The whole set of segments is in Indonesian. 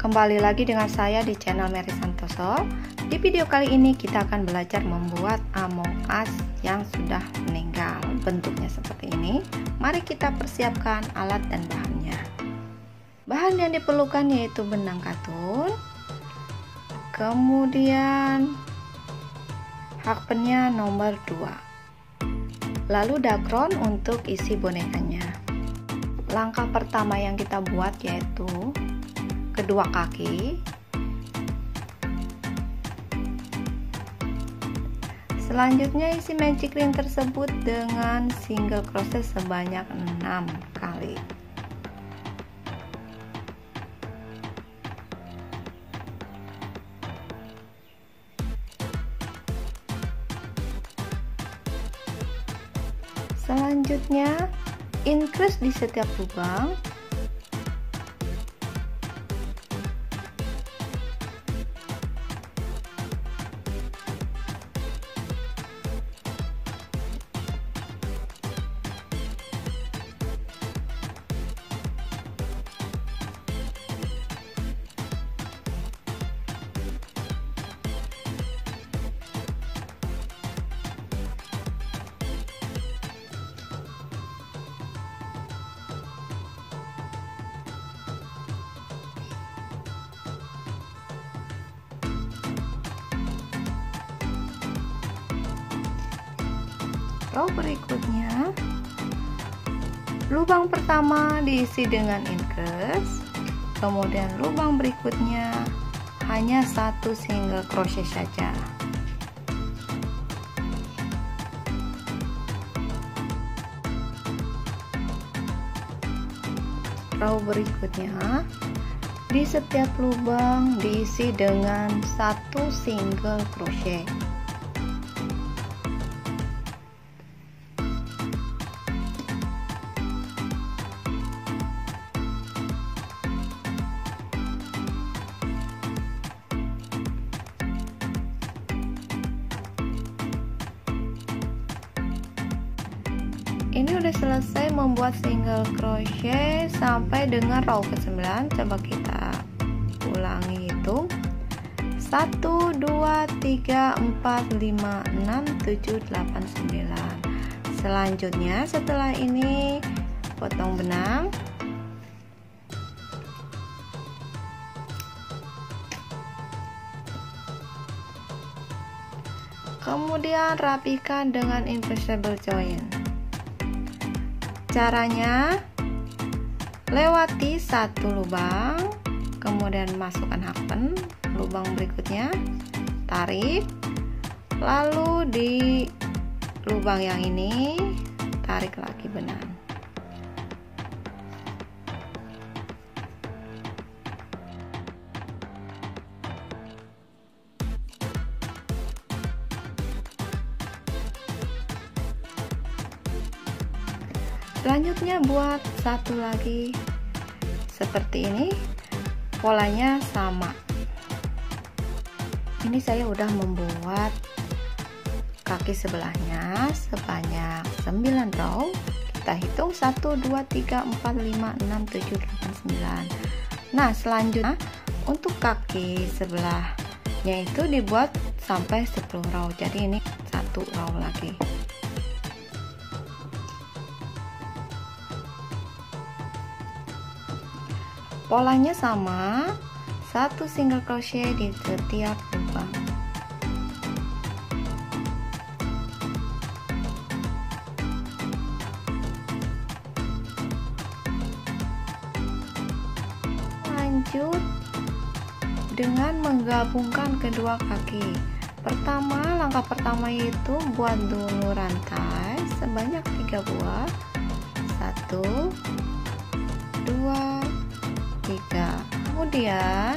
kembali lagi dengan saya di channel Mary Santoso. Di video kali ini kita akan belajar membuat Among Us yang sudah meninggal. Bentuknya seperti ini. Mari kita persiapkan alat dan bahannya. Bahan yang diperlukan yaitu benang katun, kemudian hakpennya nomor 2, lalu dakron untuk isi bonekanya. Langkah pertama yang kita buat yaitu kedua kaki, selanjutnya isi magic ring tersebut dengan single crochet sebanyak 6 kali. Selanjutnya increase di setiap lubang. Row berikutnya, lubang pertama diisi dengan increase, kemudian lubang berikutnya hanya satu single crochet saja. Row berikutnya, di setiap lubang diisi dengan satu single crochet. Ini udah selesai membuat single crochet sampai dengan row ke-9. Coba kita ulangi hitung. 1, 2, 3, 4, 5, 6, 7, 8, 9. Selanjutnya setelah ini potong benang. Kemudian rapikan dengan invisible join. Caranya, lewati satu lubang, kemudian masukkan hakpen, lubang berikutnya tarik, lalu di lubang yang ini tarik lagi benang. Selanjutnya buat satu lagi seperti ini, polanya sama. Ini saya udah membuat kaki sebelahnya sebanyak 9 row. Kita hitung 1, 2, 3, 4, 5, 6, 7, 8, 9. Nah selanjutnya untuk kaki sebelahnya itu dibuat sampai 10 row. Jadi ini 1 row lagi. Polanya sama, satu single crochet di setiap lubang. Lanjut dengan menggabungkan kedua kaki. Langkah pertama yaitu buat dulu rantai sebanyak 3 buah. 1, 2, 3. Kemudian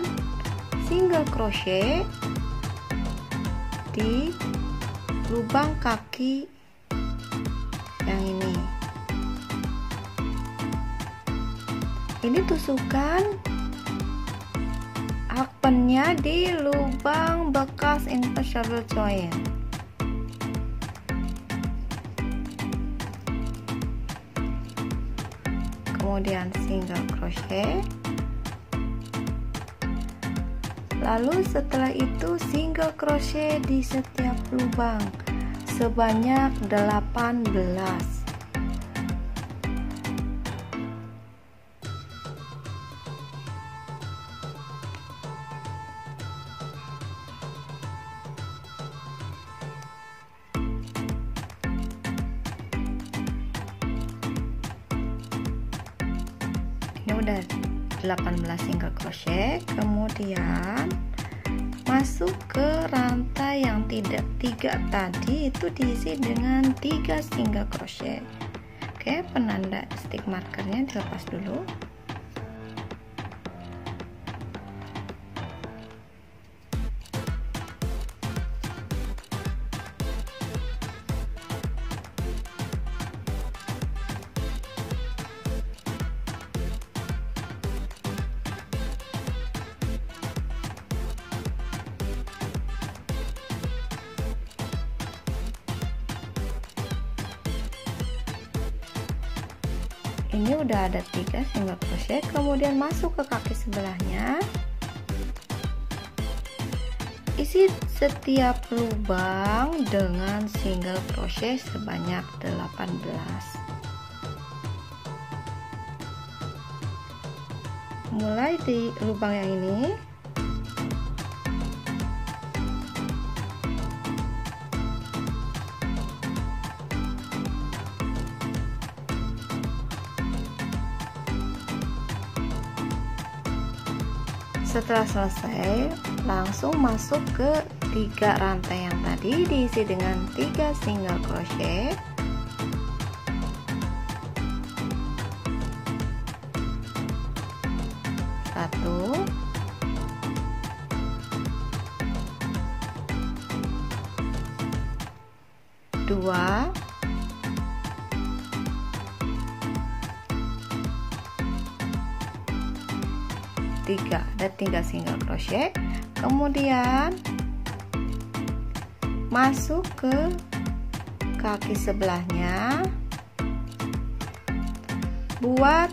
single crochet di lubang kaki yang ini. Ini tusukkan hakpennya di lubang bekas invisible join. Kemudian single crochet, Lalu setelah itu single crochet di setiap lubang sebanyak 18. Ini udah 18 single crochet, kemudian masuk ke rantai yang tidak 3 tadi, itu diisi dengan 3 single crochet. Oke, penanda stick markernya dilepas dulu. Ini udah ada 3 single crochet, kemudian masuk ke kaki sebelahnya, isi setiap lubang dengan single crochet sebanyak 18. Mulai di lubang yang ini, setelah selesai langsung masuk ke 3 rantai yang tadi, diisi dengan 3 single crochet. Satu, dua, tiga. Ada 3 single crochet, kemudian masuk ke kaki sebelahnya, buat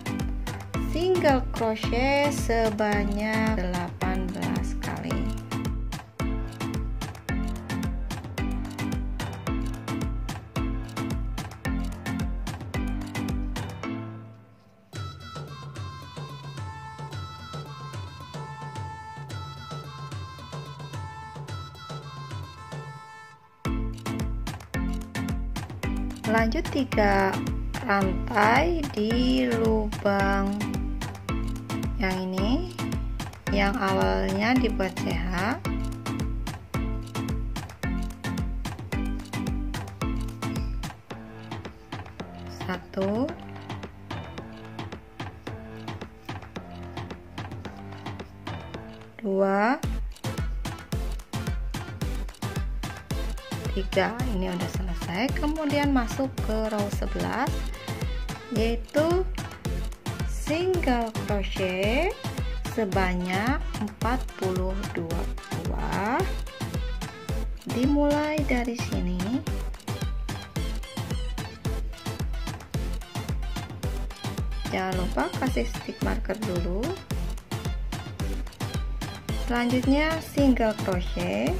single crochet sebanyak 18 kali. Lanjut 3 rantai di lubang yang ini, yang awalnya dibuat CH. Satu, dua, tiga. Ini udah selesai, kemudian masuk ke row 11, yaitu single crochet sebanyak 42 buah. Dimulai dari sini, jangan lupa kasih stick marker dulu. Selanjutnya single crochet,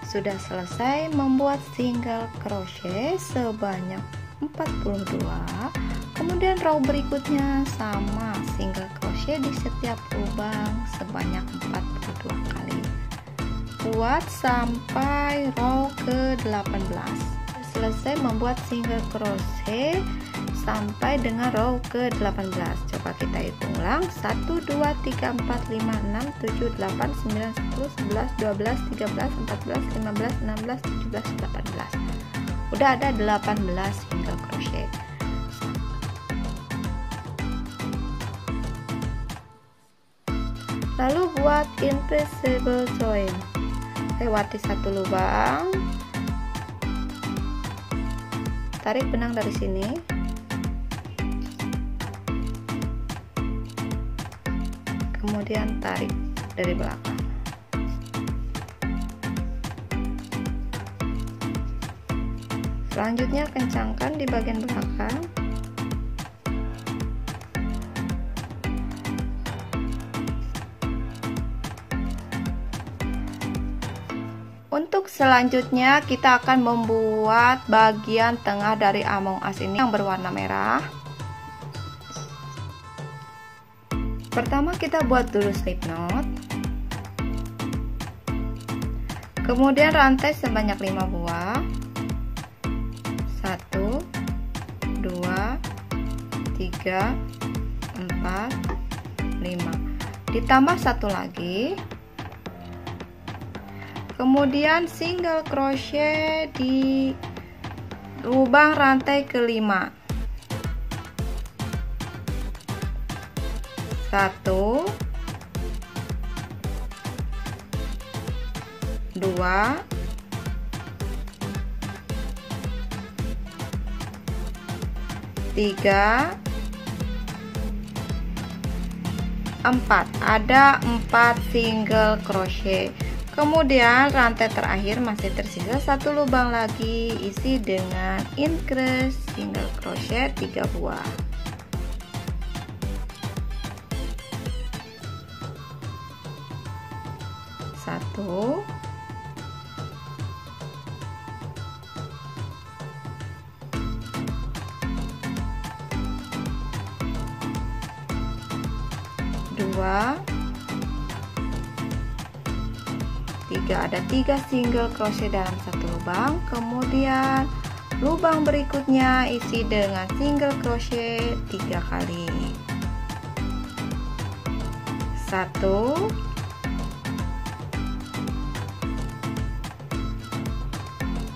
sudah selesai membuat single crochet sebanyak 42. Kemudian row berikutnya sama, single crochet di setiap lubang sebanyak 42 kali. Buat sampai row ke-18. Selesai membuat single crochet sampai dengan row ke-18. Coba kita hitung ulang. 1 2 3 4 5 6 7 8 9 10 11 12 13 14 15 16 17 18. Udah ada 18 single crochet. Lalu buat invisible join. Lewati satu lubang, tarik benang dari sini, kemudian tarik dari belakang. Selanjutnya kencangkan di bagian belakang. Untuk selanjutnya kita akan membuat bagian tengah dari Among Us ini yang berwarna merah. Pertama kita buat dulu slip knot. Kemudian rantai sebanyak 5 buah. 1 2 3 4 5. Ditambah satu lagi. Kemudian single crochet di lubang rantai kelima. 1 2 3 4. Ada 4 single crochet. Kemudian rantai terakhir masih tersisa satu lubang lagi, isi dengan increase single crochet 3 buah. Satu, dua, 3. Ada 3 single crochet dalam satu lubang. Kemudian lubang berikutnya isi dengan single crochet 3 kali. 1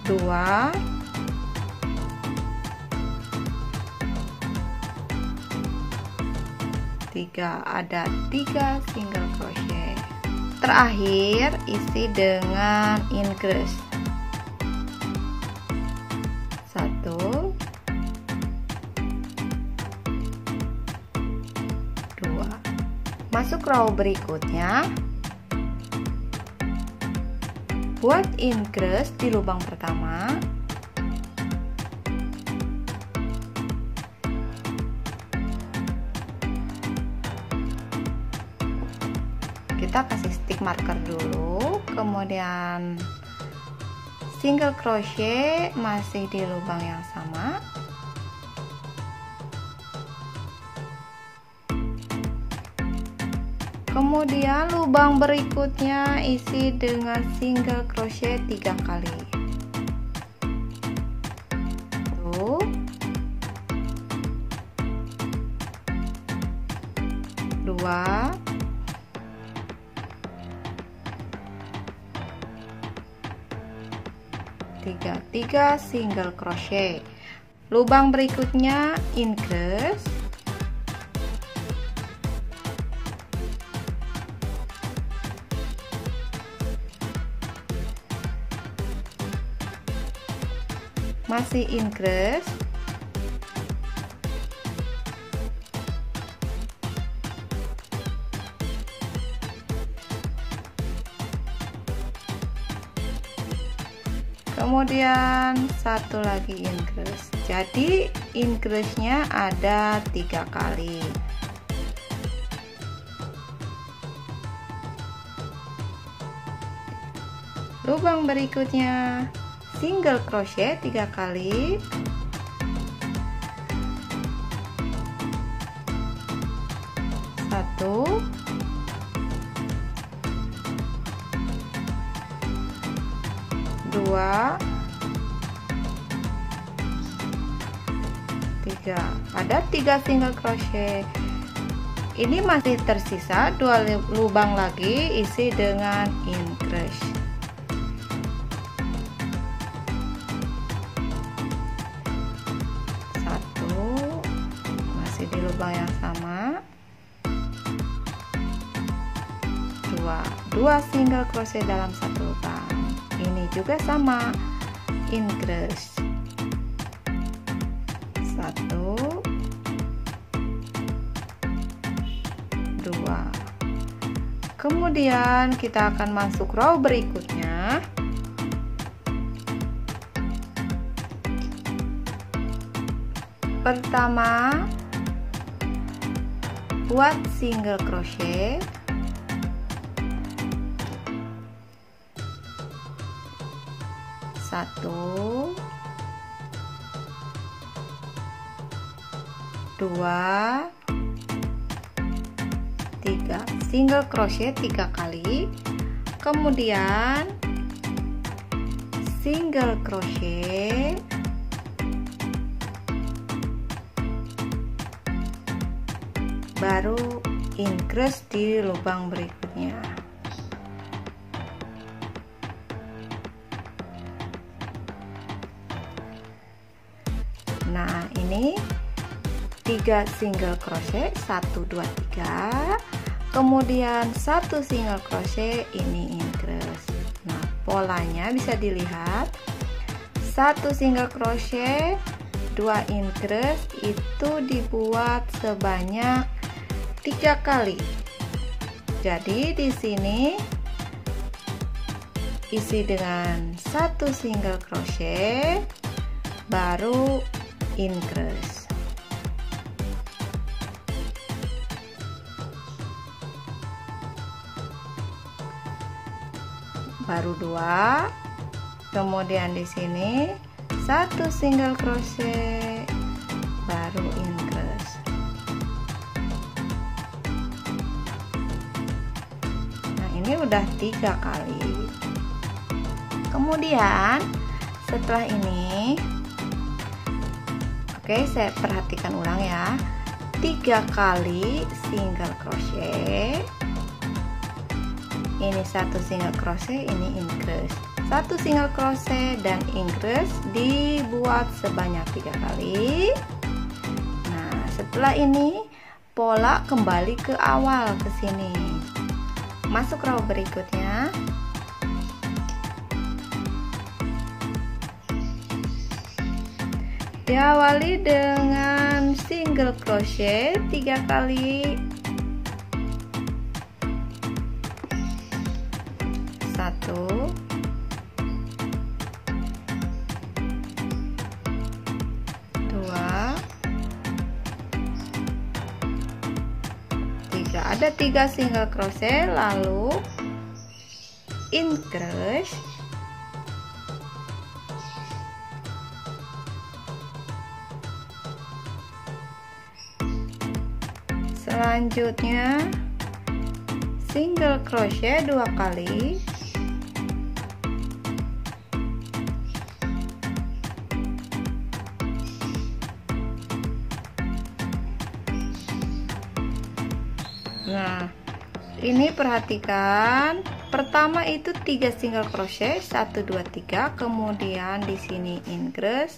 2 3. Ada 3 single crochet. Terakhir isi dengan increase. 1 2. Masuk row berikutnya. Buat increase di lubang pertama. Kita kasih stick marker dulu, kemudian single crochet masih di lubang yang sama. Kemudian lubang berikutnya isi dengan single crochet 3 kali. 1 2 3 single crochet. Lubang berikutnya increase. Masih increase. Kemudian satu lagi increase. Jadi increase-nya ada 3 kali. Lubang berikutnya single crochet 3 kali. Satu, 2 3. Ada 3 single crochet. Ini masih tersisa 2 lubang lagi, isi dengan increase. Satu, masih di lubang yang sama. 2 single crochet dalam satu lubang. Ini juga sama, increase. 1 2. Kemudian kita akan masuk row berikutnya. Pertama, buat single crochet. 1 2 3 single crochet 3 kali, kemudian single crochet, baru increase di lubang berikutnya. Nah, ini 3 single crochet, 1 2 3, kemudian 1 single crochet, ini increase. Nah, polanya bisa dilihat, 1 single crochet, 2 increase, itu dibuat sebanyak 3 kali. Jadi di sini isi dengan 1 single crochet, baru increase. Baru 2, kemudian di sini 1 single crochet, baru increase. Nah, ini udah 3 kali. Kemudian setelah ini, oke, saya perhatikan ulang ya, 3 kali single crochet, ini 1 single crochet, ini increase, 1 single crochet dan increase dibuat sebanyak 3 kali. Nah, setelah ini pola kembali ke awal, ke sini, masuk row berikutnya. Diawali dengan single crochet 3 kali, 1 2 3, ada 3 single crochet, lalu increase, selanjutnya single crochet 2 kali, nah ini perhatikan, pertama itu 3 single crochet, 1 2 3, kemudian di sini increase,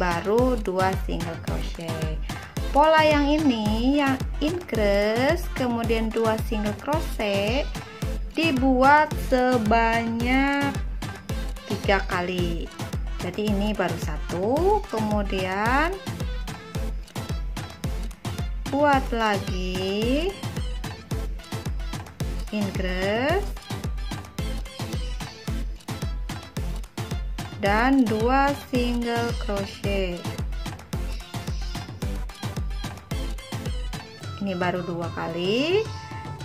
baru 2 single crochet. Pola yang ini, yang increase kemudian 2 single crochet, dibuat sebanyak 3 kali. Jadi ini baru 1, kemudian buat lagi increase dan 2 single crochet. Ini baru 2 kali,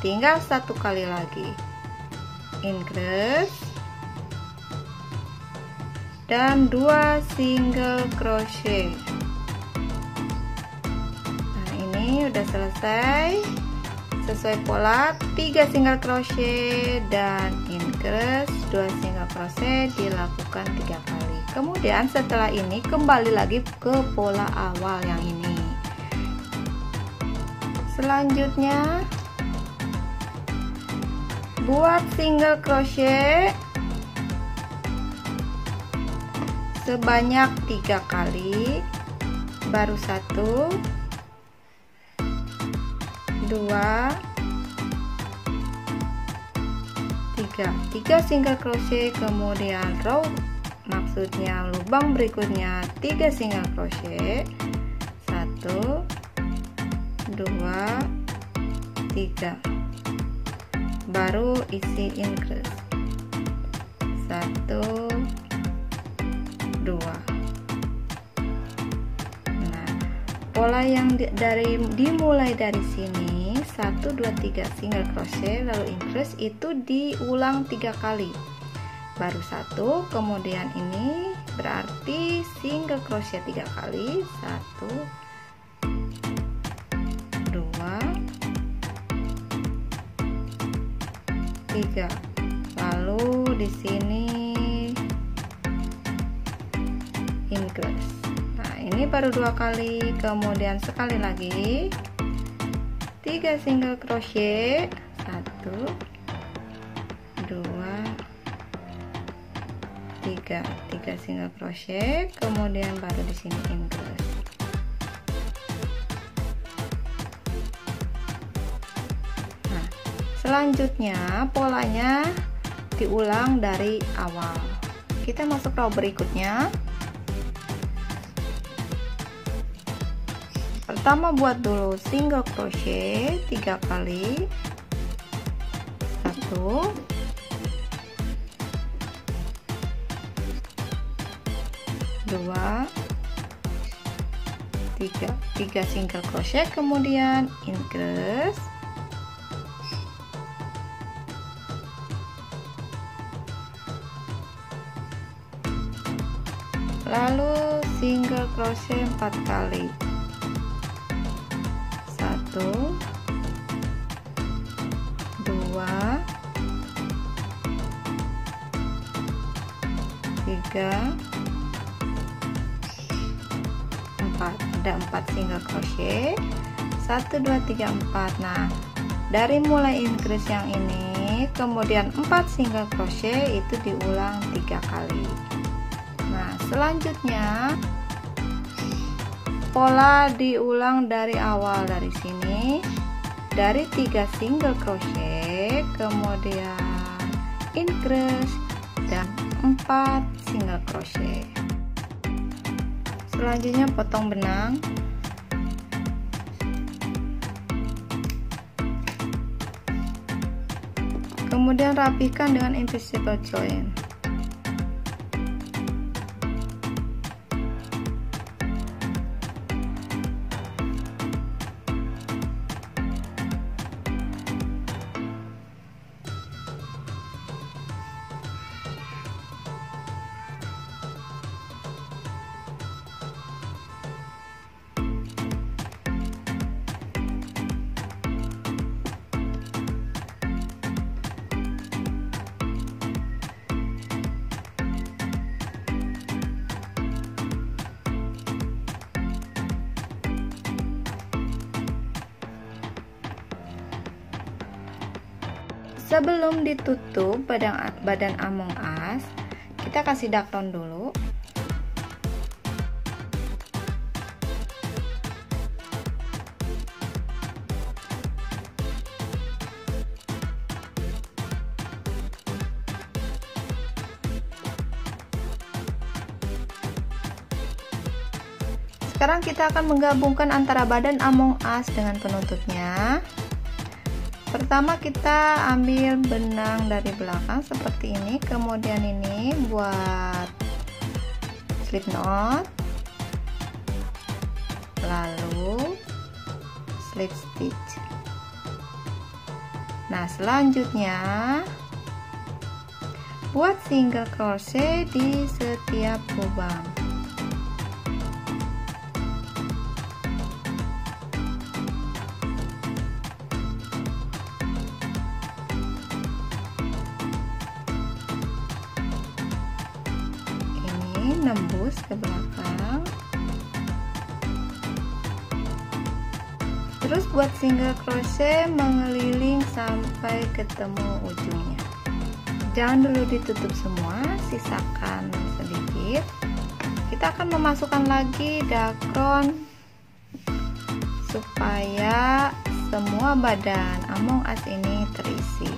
tinggal 1 kali lagi, increase dan 2 single crochet. Nah, ini udah selesai sesuai pola, 3 single crochet dan increase, 2 single crochet dilakukan 3 kali. Kemudian setelah ini kembali lagi ke pola awal yang ini. Selanjutnya buat single crochet sebanyak 3 kali, baru 1 2 3 single crochet, kemudian row, maksudnya lubang berikutnya 3 single crochet, 1 2 3, baru isi increase, 1 2. Nah, pola yang dimulai dari sini 1 2 3 single crochet lalu increase itu diulang 3 kali. baru 1, kemudian ini berarti single crochet 3 kali, 1 2 3. Lalu di sini increase. Nah, ini baru 2 kali, kemudian sekali lagi 3 single crochet, 1 2 3 single crochet, kemudian baru di sini increase. Nah, selanjutnya polanya diulang dari awal. Kita masuk row berikutnya. Pertama buat dulu single crochet 3 kali, 1 2 3 single crochet, kemudian increase, lalu single crochet 4 kali, 1 2 3 ada 4 single crochet, 1 2 3 4. Nah, dari mulai increase yang ini kemudian 4 single crochet itu diulang 3 kali. Nah, selanjutnya pola diulang dari awal, dari sini dari 3 single crochet, kemudian increase dan 4 single crochet. Selanjutnya potong benang, kemudian rapikan dengan invisible join. Sebelum ditutup badan Among Us, kita kasih dakron dulu. Sekarang kita akan menggabungkan antara badan Among Us dengan penutupnya. Pertama kita ambil benang dari belakang seperti ini, kemudian ini buat slip knot, lalu slip stitch. Nah, selanjutnya buat single crochet di setiap lubang. Nembus ke belakang, terus buat single crochet mengeliling sampai ketemu ujungnya. Jangan dulu ditutup semua, sisakan sedikit. Kita akan memasukkan lagi dakron supaya semua badan Among Us ini terisi.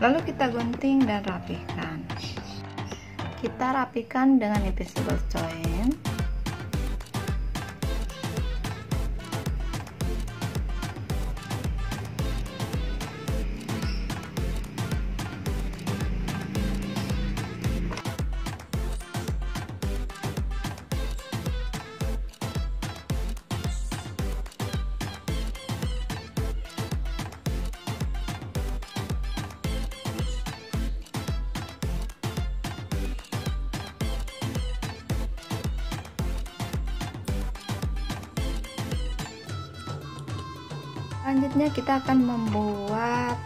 Lalu kita gunting dan rapihkan. Kita rapihkan dengan invisible join. Selanjutnya kita akan membuat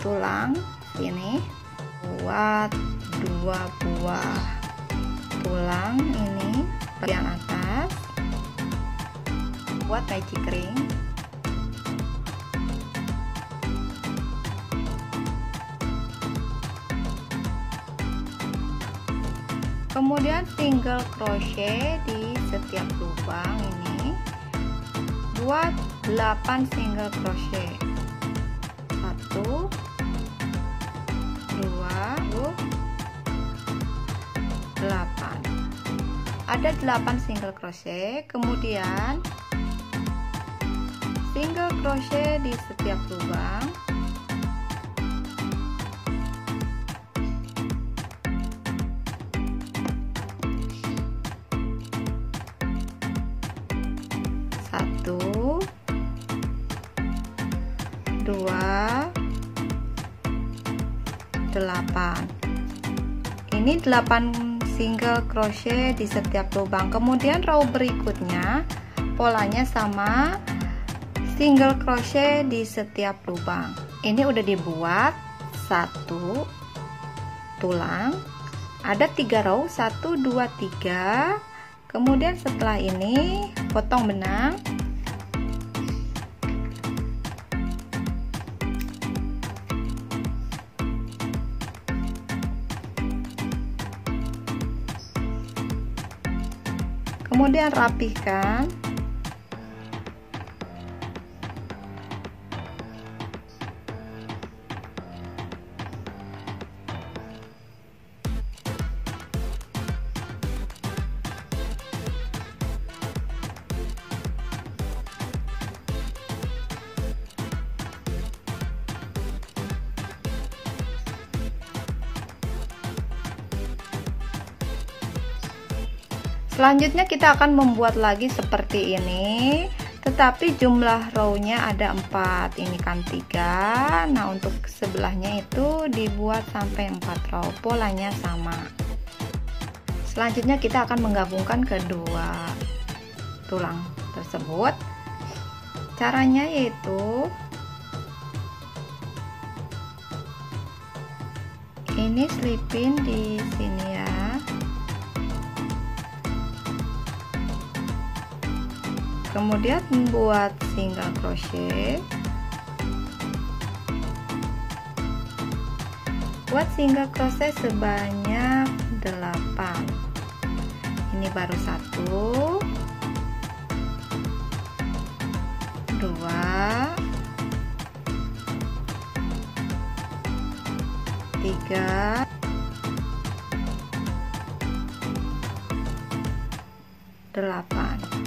tulang ini. Buat 2 buah tulang ini bagian atas. Buat peci kering. Kemudian single crochet di setiap lubang ini. Buat 8 single crochet. 1 2 8. Ada 8 single crochet, kemudian single crochet di setiap lubang. Satu, 2, 8. Ini 8 single crochet di setiap lubang. Kemudian row berikutnya polanya sama, single crochet di setiap lubang. Ini udah dibuat 1 tulang. Ada 3 row, 1 2 3. Kemudian setelah ini potong benang. Kemudian rapihkan. Selanjutnya kita akan membuat lagi seperti ini, tetapi jumlah row-nya ada 4. Ini kan 3. Nah, untuk sebelahnya itu dibuat sampai 4 row. Polanya sama. Selanjutnya kita akan menggabungkan kedua tulang tersebut. Caranya yaitu ini selipin di sini ya. Kemudian membuat single crochet. Buat single crochet sebanyak 8. Ini baru 1 2 3 8.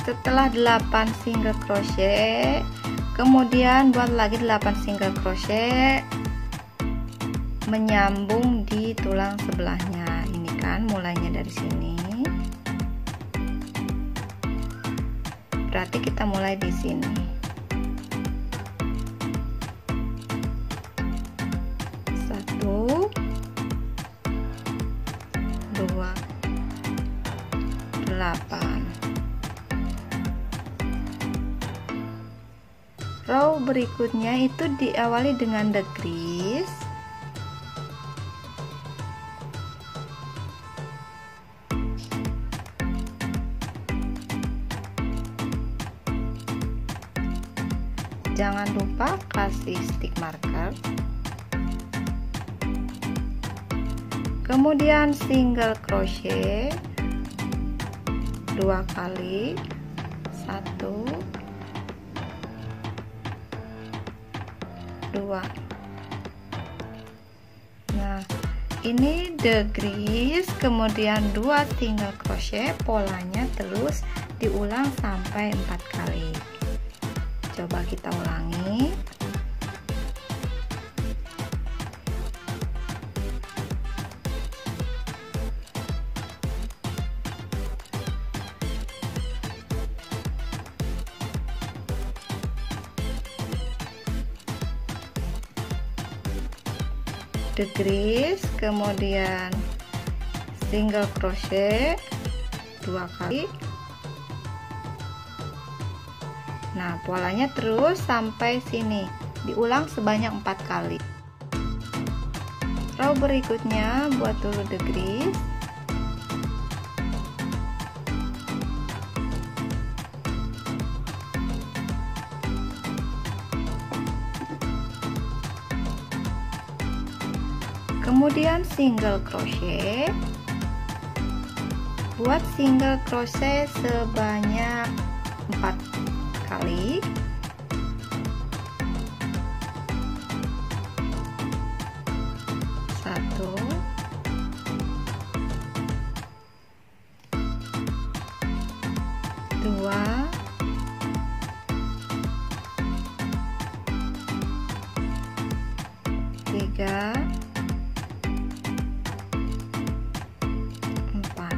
Setelah 8 single crochet, kemudian buat lagi 8 single crochet menyambung di tulang sebelahnya. Ini kan mulainya dari sini. Berarti kita mulai di sini. Satu, 2, 8. Row berikutnya itu diawali dengan decrease. Jangan lupa kasih stick marker. Kemudian single crochet 2 kali, 1 2. Nah, ini decrease, kemudian 2 single crochet, polanya terus diulang sampai 4 kali. Coba kita ulangi. Decrease, kemudian single crochet 2 kali. Nah, polanya terus sampai sini, diulang sebanyak 4 kali. Row berikutnya buat dulu decrease. Kemudian single crochet. Buat single crochet sebanyak 4 kali. Satu, dua, tiga, 4.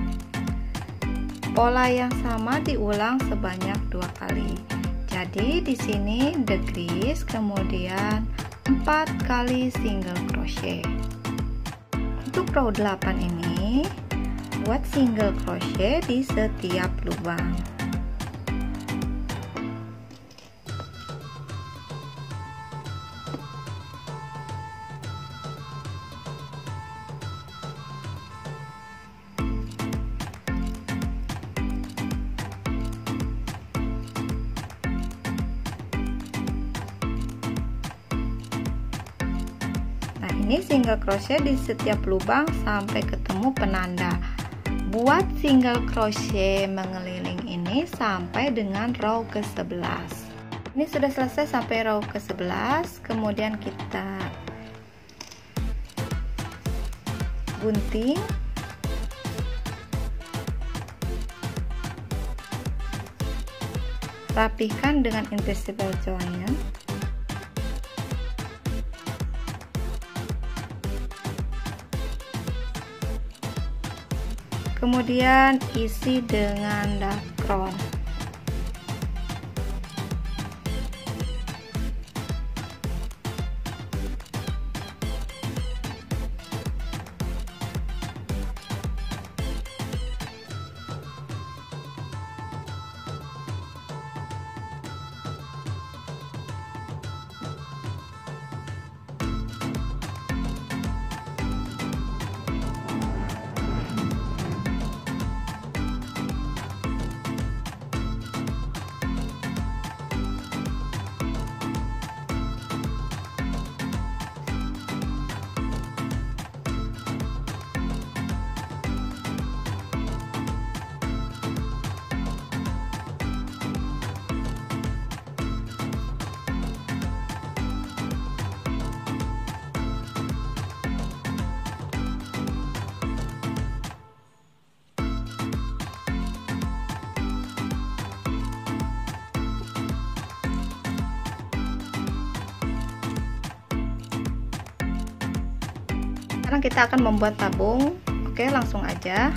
Pola yang sama diulang sebanyak 2 kali. Jadi di sini decrease, kemudian 4 kali single crochet. Untuk row 8 ini buat single crochet di setiap lubang. Ini single crochet di setiap lubang sampai ketemu penanda. Buat single crochet mengeliling ini sampai dengan row ke-11. Ini sudah selesai sampai row ke-11. Kemudian kita gunting. Rapihkan dengan invisible join. Kemudian isi dengan dakron. Sekarang kita akan membuat tabung. Oke, langsung aja.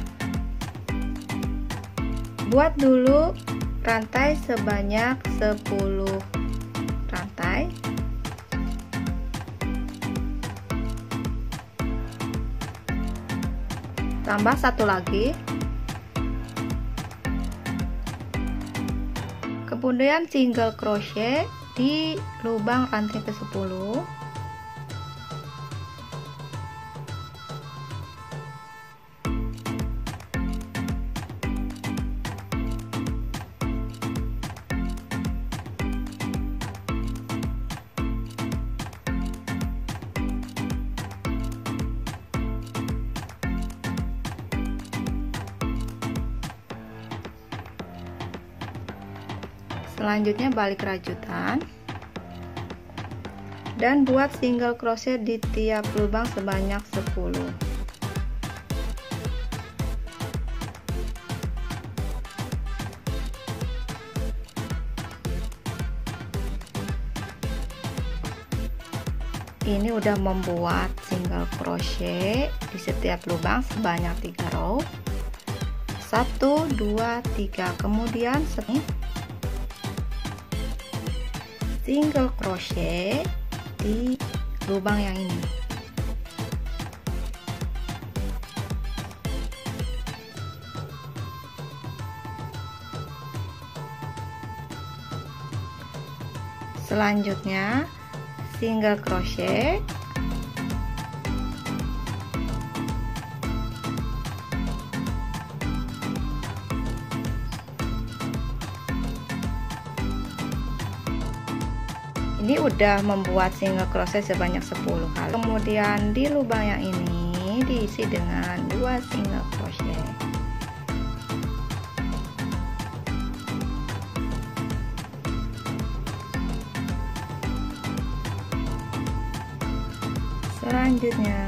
Buat dulu rantai sebanyak 10 rantai. Tambah satu lagi. Kemudian single crochet di lubang rantai ke-10. Selanjutnya balik rajutan. dan buat single crochet di tiap lubang sebanyak 10. Ini udah membuat single crochet di setiap lubang sebanyak 3 row. 1 2 3. Kemudian single crochet di lubang yang ini. Selanjutnya single crochet ini udah membuat single crochet sebanyak 10 kali. Kemudian di lubang yang ini diisi dengan 2 single crochet. Selanjutnya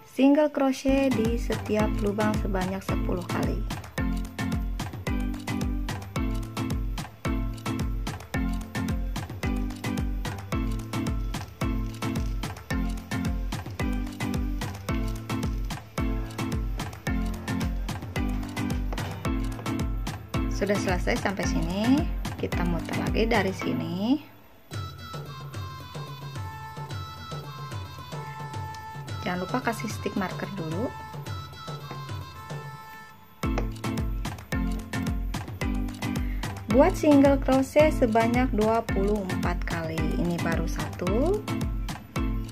single crochet di setiap lubang sebanyak 10 kali. Sudah selesai sampai sini, kita muter lagi dari sini. Jangan lupa kasih stick marker dulu. Buat single crochet sebanyak 24 kali. Ini baru 1.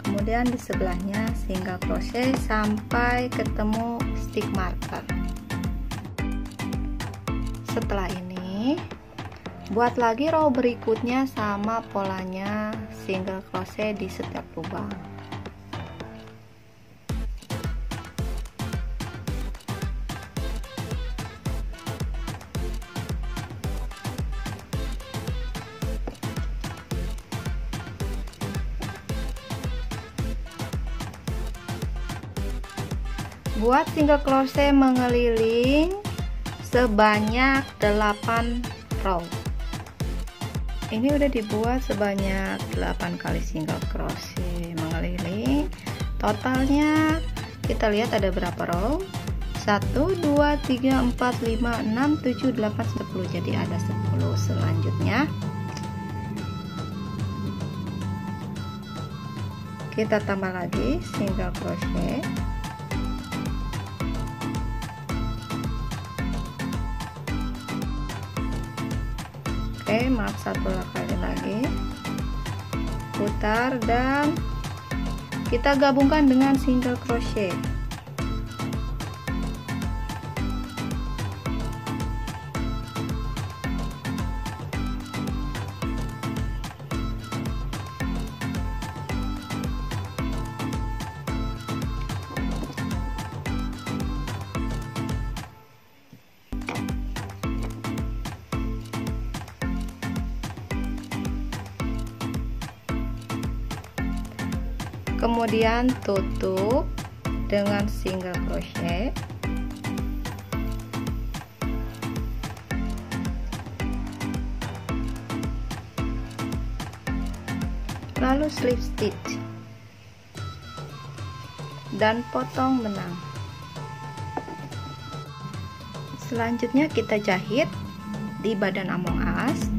Kemudian di sebelahnya single crochet sampai ketemu stick marker. Setelah ini buat lagi row berikutnya sama polanya single crochet di setiap lubang. Buat single crochet mengeliling sebanyak 8 row. Ini udah dibuat sebanyak 8 kali single crochet mengeliling. Totalnya kita lihat ada berapa row? 1 2 3 4 5 6 7 8 10. Jadi ada 10. Selanjutnya kita tambah lagi single crochet. Oke, maaf, satu kali lagi putar dan kita gabungkan dengan single crochet. Kemudian tutup dengan single crochet. Lalu slip stitch dan potong benang. Selanjutnya kita jahit di badan Among Us.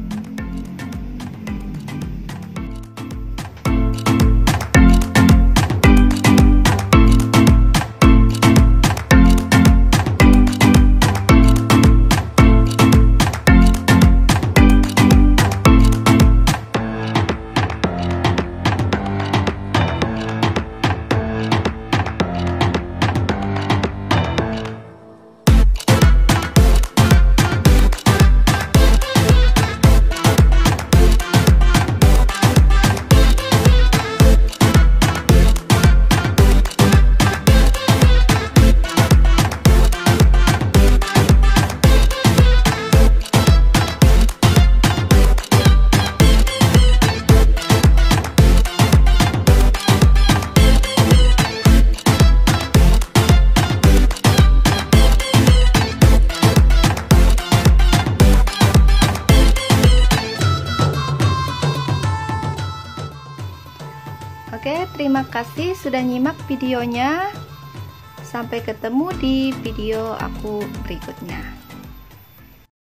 Oke, terima kasih sudah nyimak videonya. Sampai ketemu di video aku berikutnya.